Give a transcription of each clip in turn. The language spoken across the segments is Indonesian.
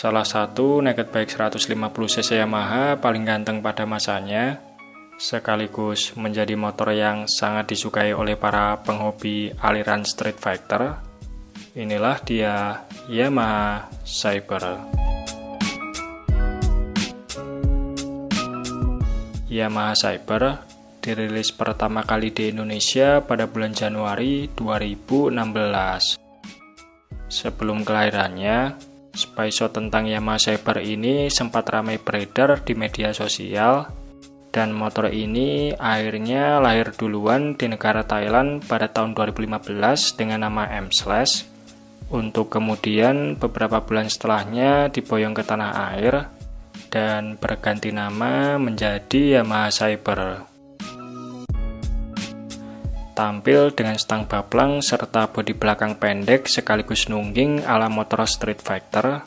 Salah satu naked bike 150cc Yamaha paling ganteng pada masanya, sekaligus menjadi motor yang sangat disukai oleh para penghobi aliran street fighter. Inilah dia Yamaha Cyber. Yamaha Cyber dirilis pertama kali di Indonesia pada bulan Januari 2016. Sebelum kelahirannya, spy shot tentang Yamaha Cyber ini sempat ramai beredar di media sosial, dan motor ini akhirnya lahir duluan di negara Thailand pada tahun 2015 dengan nama M/, untuk kemudian beberapa bulan setelahnya diboyong ke tanah air dan berganti nama menjadi Yamaha Cyber. Tampil dengan stang baplang serta bodi belakang pendek sekaligus nungging ala motor street fighter,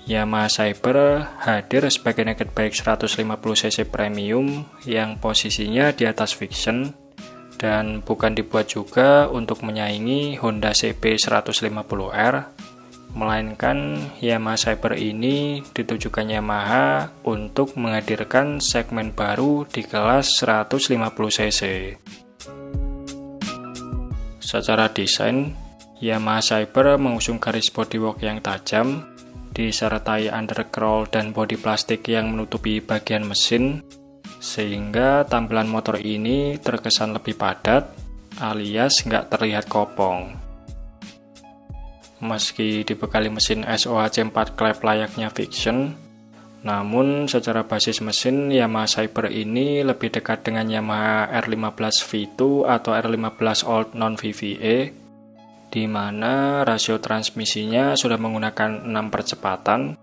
Yamaha Cyber hadir sebagai naked bike 150cc premium yang posisinya di atas Vixion dan bukan dibuat juga untuk menyaingi Honda CB 150R, melainkan Yamaha Cyber ini ditujukan Yamaha untuk menghadirkan segmen baru di kelas 150cc. Secara desain, Yamaha Cyber mengusung garis bodywork yang tajam, disertai undercrowl dan bodi plastik yang menutupi bagian mesin, sehingga tampilan motor ini terkesan lebih padat, alias nggak terlihat kopong. Meski dibekali mesin SOHC 4 klep layaknya Vixion, namun secara basis mesin Yamaha Cyber ini lebih dekat dengan Yamaha R15 V2 atau R15 Old non-VVA, di mana rasio transmisinya sudah menggunakan 6 percepatan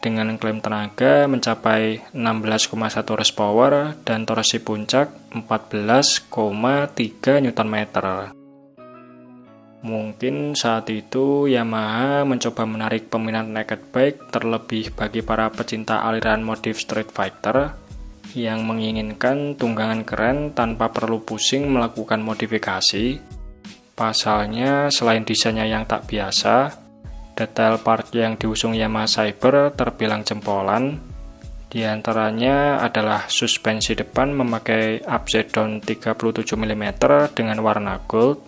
dengan klaim tenaga mencapai 16,1 horsepower dan torsi puncak 14,3 Nm. Mungkin saat itu Yamaha mencoba menarik peminat naked bike, terlebih bagi para pecinta aliran modif street fighter yang menginginkan tunggangan keren tanpa perlu pusing melakukan modifikasi. Pasalnya, selain desainnya yang tak biasa, detail part yang diusung Yamaha Cyber terbilang jempolan. Di antaranya adalah suspensi depan memakai upside down 37 mm dengan warna gold,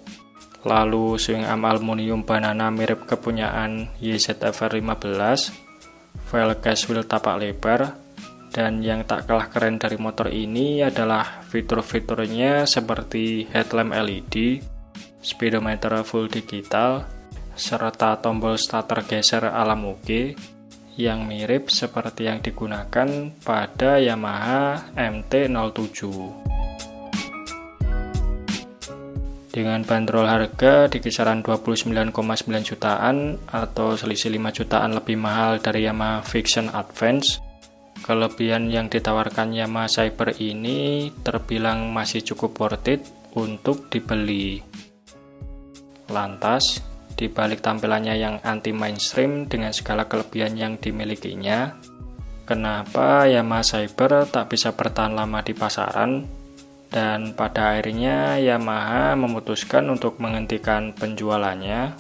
lalu swing arm aluminium banana mirip kepunyaan YZF-R15, velg gas wheel tapak lebar, dan yang tak kalah keren dari motor ini adalah fitur-fiturnya seperti headlamp LED, speedometer full digital, serta tombol starter geser ala Muge yang mirip seperti yang digunakan pada Yamaha MT-07. Dengan bandrol harga di kisaran 29,9 jutaan atau selisih 5 jutaan lebih mahal dari Yamaha Vixion Advance, kelebihan yang ditawarkan Yamaha Cyber ini terbilang masih cukup worth it untuk dibeli. Lantas, di balik tampilannya yang anti-mainstream dengan segala kelebihan yang dimilikinya, kenapa Yamaha Cyber tak bisa bertahan lama di pasaran? Dan pada akhirnya Yamaha memutuskan untuk menghentikan penjualannya.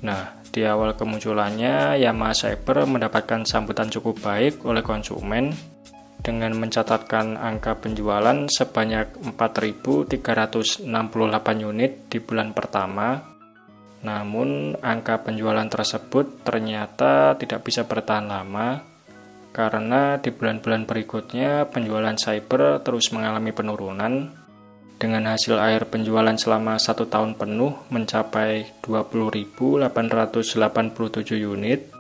Nah, di awal kemunculannya Yamaha Cyber mendapatkan sambutan cukup baik oleh konsumen dengan mencatatkan angka penjualan sebanyak 4.368 unit di bulan pertama. Namun, angka penjualan tersebut ternyata tidak bisa bertahan lama, karena di bulan-bulan berikutnya penjualan Cyber terus mengalami penurunan, dengan hasil akhir penjualan selama 1 tahun penuh mencapai 20.887 unit,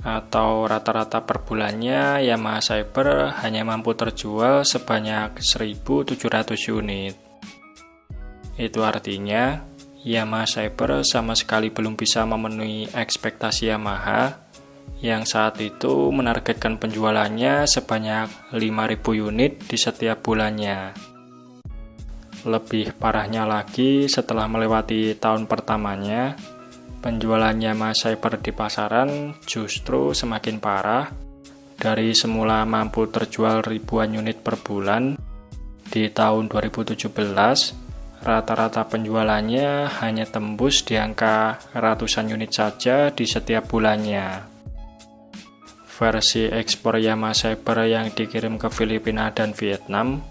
atau rata-rata per bulannya Yamaha Cyber hanya mampu terjual sebanyak 1.700 unit. Itu artinya Yamaha Cyber sama sekali belum bisa memenuhi ekspektasi Yamaha yang saat itu menargetkan penjualannya sebanyak 5.000 unit di setiap bulannya. Lebih parahnya lagi, setelah melewati tahun pertamanya, penjualan Yamaha Cyber di pasaran justru semakin parah. Dari semula mampu terjual ribuan unit per bulan, di tahun 2017, rata-rata penjualannya hanya tembus di angka ratusan unit saja di setiap bulannya. versi ekspor Yamaha Saber yang dikirim ke Filipina dan Vietnam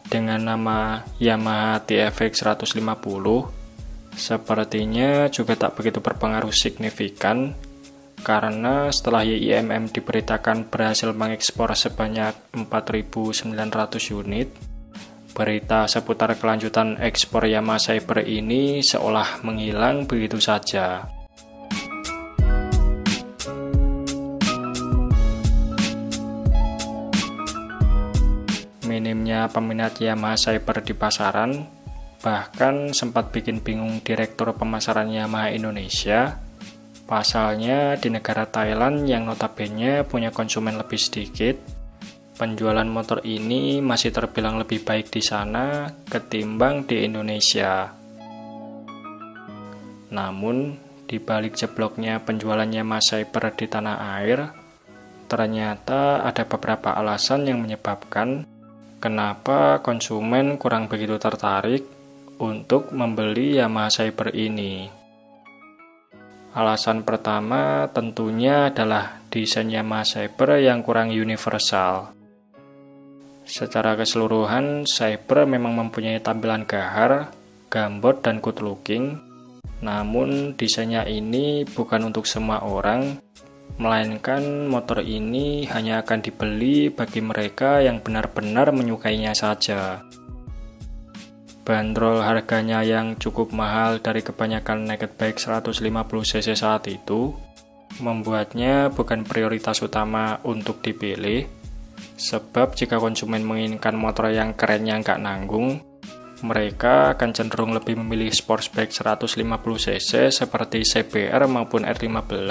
dengan nama Yamaha TFX 150 sepertinya juga tak begitu berpengaruh signifikan, karena setelah YIMM diberitakan berhasil mengekspor sebanyak 4.900 unit, berita seputar kelanjutan ekspor Yamaha Saber ini seolah menghilang begitu saja. Minimnya peminat Yamaha Saber di pasaran bahkan sempat bikin bingung Direktur Pemasaran Yamaha Indonesia. Pasalnya di negara Thailand yang notabene punya konsumen lebih sedikit, penjualan motor ini masih terbilang lebih baik di sana ketimbang di Indonesia. Namun, di balik jebloknya penjualan Yamaha Saber di tanah air, ternyata ada beberapa alasan yang menyebabkan kenapa konsumen kurang begitu tertarik untuk membeli Yamaha Saber ini. Alasan pertama tentunya adalah desain Yamaha Saber yang kurang universal. Secara keseluruhan, Saber memang mempunyai tampilan gahar, gambot, dan good looking. Namun, desainnya ini bukan untuk semua orang, melainkan motor ini hanya akan dibeli bagi mereka yang benar-benar menyukainya saja. Bandrol harganya yang cukup mahal dari kebanyakan naked bike 150cc saat itu membuatnya bukan prioritas utama untuk dipilih, sebab jika konsumen menginginkan motor yang kerennya nggak nanggung, mereka akan cenderung lebih memilih sportsbike 150cc seperti CBR maupun R15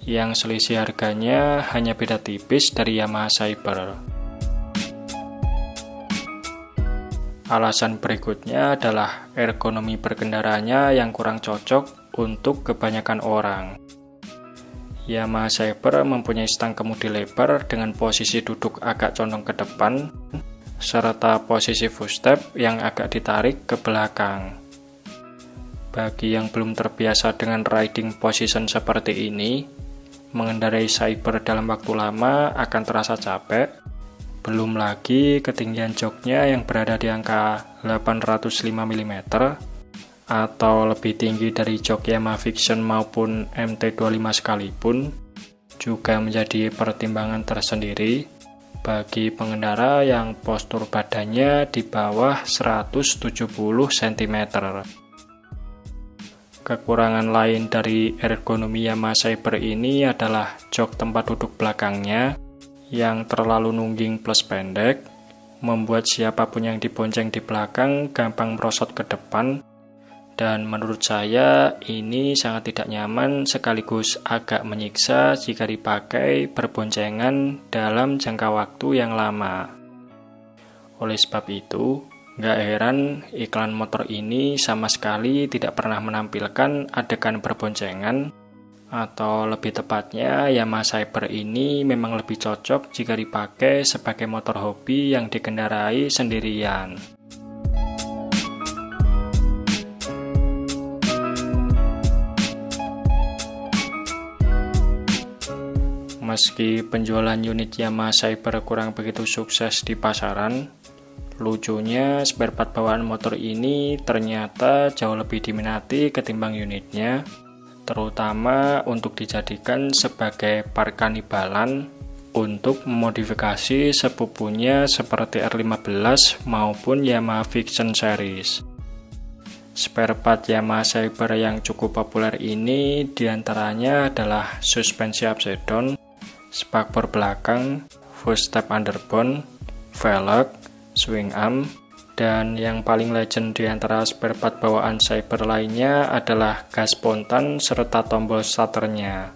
yang selisih harganya hanya beda tipis dari Yamaha Saber. Alasan berikutnya adalah ergonomi berkendaranya yang kurang cocok untuk kebanyakan orang. Yamaha Saber mempunyai stang kemudi lebar dengan posisi duduk agak condong ke depan, serta posisi footstep yang agak ditarik ke belakang. Bagi yang belum terbiasa dengan riding position seperti ini, mengendarai Saber dalam waktu lama akan terasa capek. Belum lagi ketinggian joknya yang berada di angka 805 mm atau lebih tinggi dari jok Yamaha Vision maupun MT25 sekalipun juga menjadi pertimbangan tersendiri bagi pengendara yang postur badannya di bawah 170 cm. Kekurangan lain dari ergonomi Yamaha Saber ini adalah jok tempat duduk belakangnya yang terlalu nungging plus pendek, membuat siapapun yang dibonceng di belakang gampang merosot ke depan, dan menurut saya ini sangat tidak nyaman sekaligus agak menyiksa jika dipakai berboncengan dalam jangka waktu yang lama. Oleh sebab itu, nggak heran iklan motor ini sama sekali tidak pernah menampilkan adegan berboncengan, atau lebih tepatnya Yamaha Saber ini memang lebih cocok jika dipakai sebagai motor hobi yang dikendarai sendirian. Meski penjualan unit Yamaha Saber kurang begitu sukses di pasaran, lucunya spare part bawaan motor ini ternyata jauh lebih diminati ketimbang unitnya, terutama untuk dijadikan sebagai part kanibalan untuk memodifikasi sepupunya seperti R15 maupun Yamaha Vision series. Spare part Yamaha Saber yang cukup populer ini diantaranya adalah suspensi upside down, spakbor belakang, footstep underbone, velg, swing arm, dan yang paling legend di antara spare part bawaan Saber lainnya adalah gas spontan serta tombol starternya.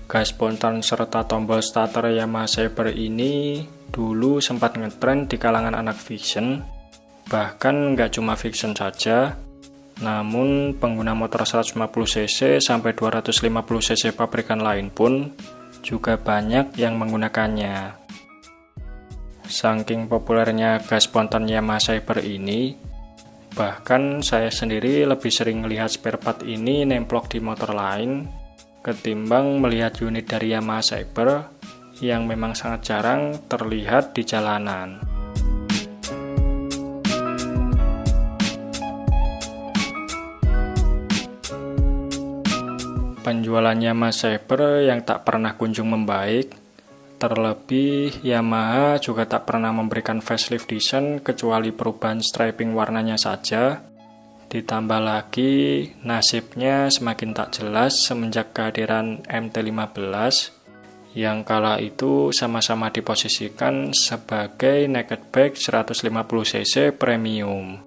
Gas spontan serta tombol starter Yamaha Saber ini dulu sempat ngetren di kalangan anak Vision, bahkan nggak cuma Vision saja, namun pengguna motor 150cc sampai 250cc pabrikan lain pun juga banyak yang menggunakannya. Saking populernya gas spontan Yamaha Saber ini, bahkan saya sendiri lebih sering melihat spare part ini nemplok di motor lain ketimbang melihat unit dari Yamaha Saber yang memang sangat jarang terlihat di jalanan. Penjualan Yamaha Saber yang tak pernah kunjung membaik, terlebih Yamaha juga tak pernah memberikan facelift design kecuali perubahan striping warnanya saja. Ditambah lagi nasibnya semakin tak jelas semenjak kehadiran MT-15 yang kala itu sama-sama diposisikan sebagai naked bike 150cc premium.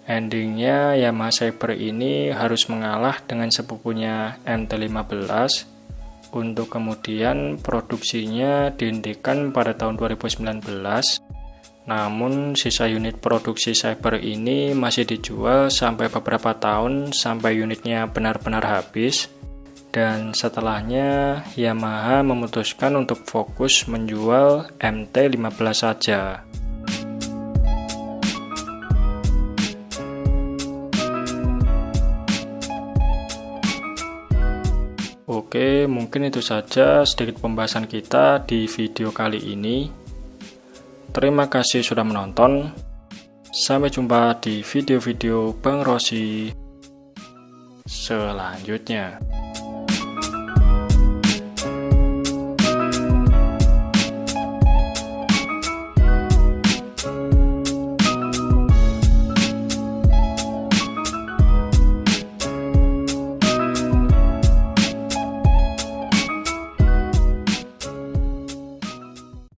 Endingnya Yamaha Saber ini harus mengalah dengan sepupunya MT-15 untuk kemudian produksinya dihentikan pada tahun 2019. Namun sisa unit produksi Saber ini masih dijual sampai beberapa tahun sampai unitnya benar-benar habis. Dan setelahnya Yamaha memutuskan untuk fokus menjual MT-15 saja. Oke, mungkin itu saja sedikit pembahasan kita di video kali ini. Terima kasih sudah menonton. Sampai jumpa di video-video Bang Rossi selanjutnya.